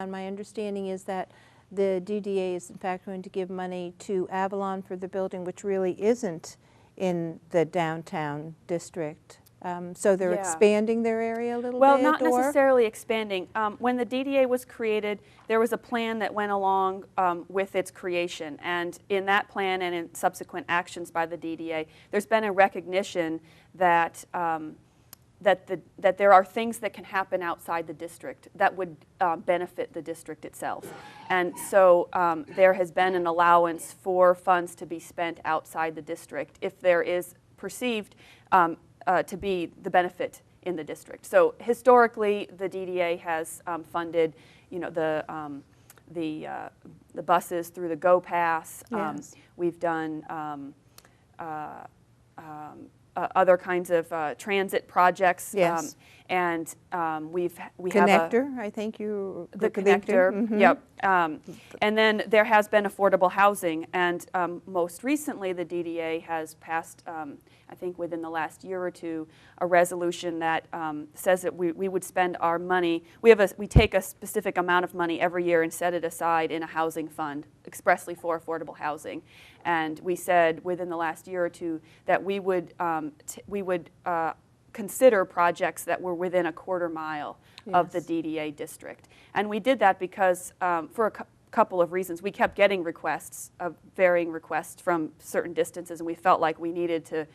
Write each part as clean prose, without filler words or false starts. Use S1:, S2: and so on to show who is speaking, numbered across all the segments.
S1: My understanding is that the DDA is in fact going to give money to Avalon for the building, which really isn't in the downtown district. So they're expanding their area a little bit?
S2: Well, not necessarily expanding. When the DDA was created, there was a plan that went along with its creation. And in that plan and in subsequent actions by the DDA, there's been a recognition that that there are things that can happen outside the district that would benefit the district itself. And so there has been an allowance for funds to be spent outside the district if there is perceived to be the benefit in the district. So historically, the DDA has funded, the buses through the Go Pass.
S1: Yes.
S2: We've done other kinds of transit projects.
S1: Yes.
S2: And we
S1: Connector,
S2: have
S1: I think you...
S2: the connector,
S1: mm-hmm.
S2: Yep. And then there has been affordable housing, and most recently the DDA has passed, I think within the last year or two, a resolution that says that we would spend our money, we take a specific amount of money every year and set it aside in a housing fund expressly for affordable housing. And we said within the last year or two that we would consider projects that were within a quarter mile of the DDA district. And we did that because for a couple of reasons. We kept getting requests, varying requests from certain distances, and we felt like we needed to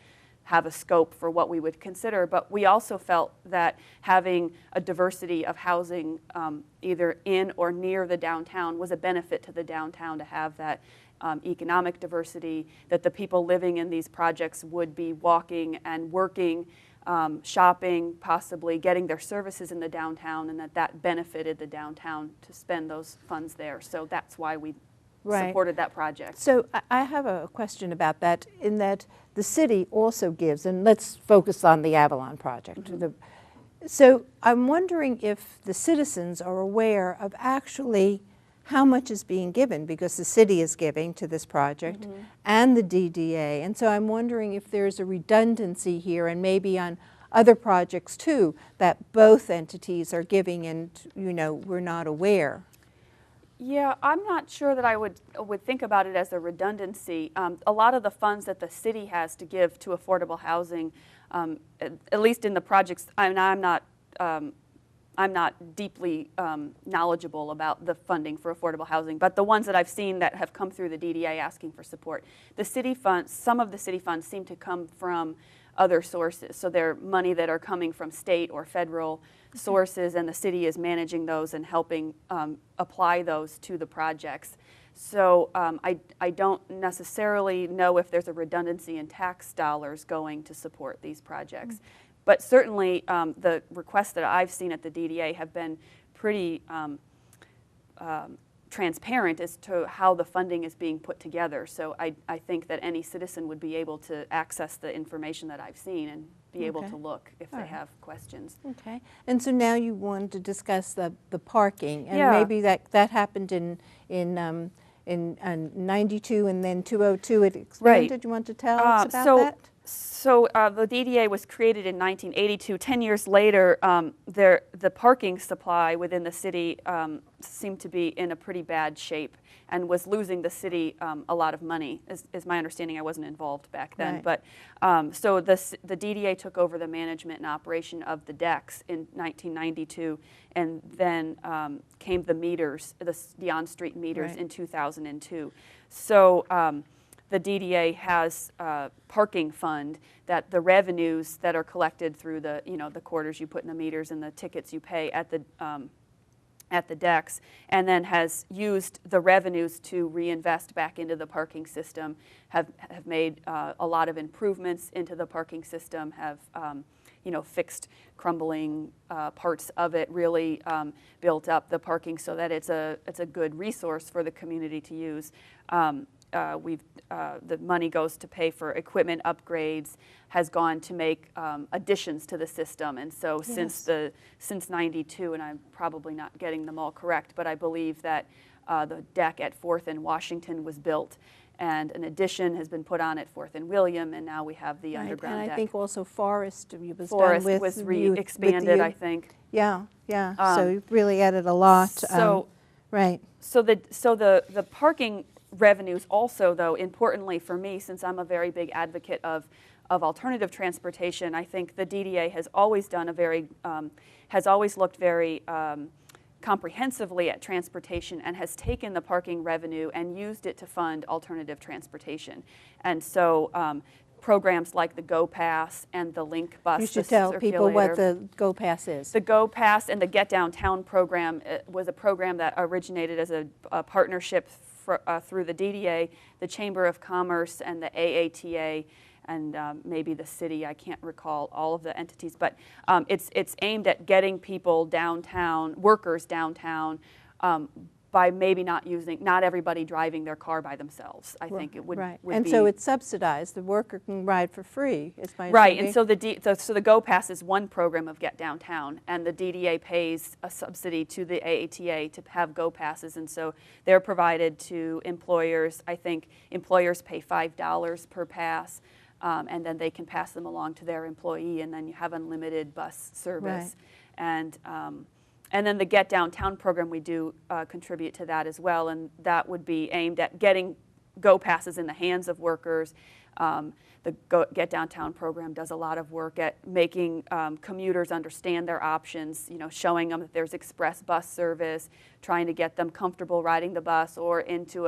S2: have a scope for what we would consider. But we also felt that having a diversity of housing either in or near the downtown was a benefit to the downtown to have that economic diversity, that the people living in these projects would be walking and working, shopping, possibly getting their services in the downtown, and that benefited the downtown to spend those funds there. So that's why we supported that project.
S1: So I have a question about that, in that the city also gives, and let's focus on the Avalon project. Mm-hmm. So I'm wondering if the citizens are aware of actually how much is being given, because the city is giving to this project, mm-hmm. and the DDA. And so I'm wondering if there's a redundancy here, and maybe on other projects too, that both entities are giving and we're not aware.
S2: Yeah, I'm not sure that I would think about it as a redundancy. A lot of the funds that the city has to give to affordable housing, at least in the projects, I'm not deeply knowledgeable about the funding for affordable housing, but the ones that I've seen that have come through the DDA asking for support, the city funds, some of the city funds seem to come from other sources. So they're money that are coming from state or federal sources, and the city is managing those and helping apply those to the projects. So I don't necessarily know if there's a redundancy in tax dollars going to support these projects. Mm-hmm. But certainly the requests that I've seen at the DDA have been pretty transparent as to how the funding is being put together. So I think that any citizen would be able to access the information that I've seen and be able to look if they have questions.
S1: Okay. And so now you want to discuss the parking, and maybe that happened in 92 and then 202 it expanded.
S2: Right.
S1: Did you want to tell us about that?
S2: So the DDA was created in 1982. 10 years later, the parking supply within the city seemed to be in a pretty bad shape and was losing the city a lot of money, is my understanding. I wasn't involved back then. Right. But so the DDA took over the management and operation of the decks in 1992, and then came the meters, the on-street meters, in 2002. So the DDA has a parking fund that the revenues that are collected through the the quarters you put in the meters and the tickets you pay at the decks, and then has used the revenues to reinvest back into the parking system, have made a lot of improvements into the parking system, have fixed crumbling parts of it, really built up the parking so that it's a good resource for the community to use. The money goes to pay for equipment upgrades, has gone to make additions to the system, and so since 92, and I'm probably not getting them all correct, but I believe that the deck at 4th and Washington was built, and an addition has been put on at 4th and William, and now we have the underground
S1: deck.
S2: And
S1: I think also Forest
S2: was expanded, I think.
S1: Yeah, so you've really added a lot. Right.
S2: So the parking revenues also, though, importantly for me, since I'm a very big advocate of alternative transportation, I think the DDA has always done has always looked very comprehensively at transportation and has taken the parking revenue and used it to fund alternative transportation. And so programs like the Go Pass and the Link Bus,
S1: You should tell people what the Go Pass is.
S2: The Go Pass and the Get Downtown program was a program that originated as a partnership through the DDA, the Chamber of Commerce, and the AATA, and maybe the city. I can't recall all of the entities, but it's aimed at getting people downtown, workers downtown, by maybe not everybody driving their car by themselves. I think it would,
S1: right.
S2: would
S1: and
S2: be.
S1: So it's subsidized. The worker can ride for free, is my
S2: Right,
S1: understanding.
S2: and so the Go Pass is one program of Get Downtown, and the DDA pays a subsidy to the AATA to have Go Passes, and so they're provided to employers. I think employers pay $5 per pass, and then they can pass them along to their employee, and then you have unlimited bus service.
S1: Right.
S2: And then the Get Downtown program, we do contribute to that as well, and that would be aimed at getting Go Passes in the hands of workers. The Get Downtown program does a lot of work at making commuters understand their options, showing them that there's express bus service, trying to get them comfortable riding the bus or into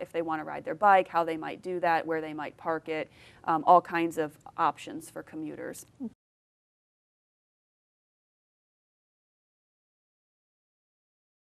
S2: if they want to ride their bike, how they might do that, where they might park it, all kinds of options for commuters.